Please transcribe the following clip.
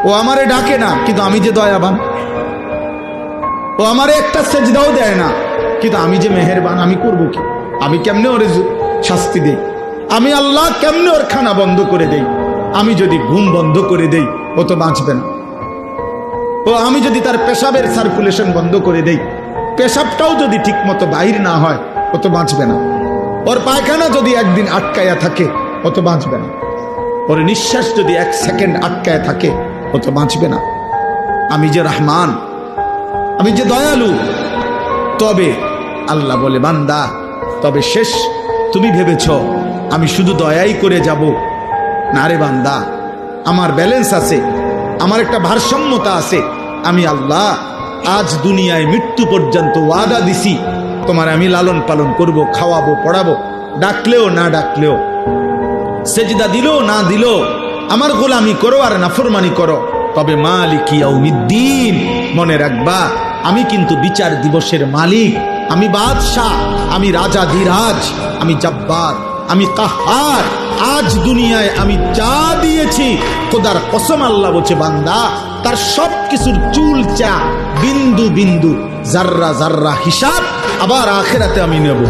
ও আমারে ডাকে না, কিন্তু আমি যে দয়াবান। ও আমারে একটা সেজদাও দেয় না, কিন্তু আমি যে মেহেরবান, আমি করবো কি? আমি কেমনে ওরে শাস্তি দেই? আমি আল্লাহ কেমনে ওর খানা বন্ধ করে দেই? আমি যদি ঘুম বন্ধ করে দেই, ও তো বাঁচবে না। ও আমি যদি তার পেশাবের সার্কুলেশন বন্ধ করে দেই, পেশাবটাও যদি ঠিক মতো বাহির না হয়, ও তো বাঁচবে না। ওর পায়খানা যদি একদিন আটকায়া থাকে, ও তো বাঁচবে না। ওর নিঃশ্বাস যদি 1 সেকেন্ড আটকায় থাকে, ও তো বাঁচবে না। আমি যে রহমান, আমি যে দয়ালু। তবে আল্লাহ বলে, বান্দা তবে শেষ তুমি ভেবেছ আমি শুধু দয়াই করে যাব? না রে বান্দা, আমার ব্যালেন্স আছে, আমার একটা ভারসাম্যতা আছে। আমি আল্লাহ আজ দুনিয়ায় মৃত্যু পর্যন্ত ওয়াদা দিছি, তোমার আমি লালন পালন করব, খাওয়াবো, পড়াবো, ডাকলেও না ডাকলেও, সেজদা দিলেও না দিলেও আমার গোলামি করো আর নাফরমানি করো। তবে মালিক ইয়াউমিদ্দিন, মনে রাখবা আমি কিন্তু বিচার দিবসের মালিক, আমি বাদশাহ, আমি রাজা ধীরাজ, আমি জব্বার, আমি কাহার। আজ দুনিয়ায় আমি যা দিয়েছি, খোদার কসম আল্লাহ বলছে, বান্দা তার সব কিছুর চুলচা, বিন্দু বিন্দু, জাররা জাররা হিসাব আবার আখিরাতে আমি নেব।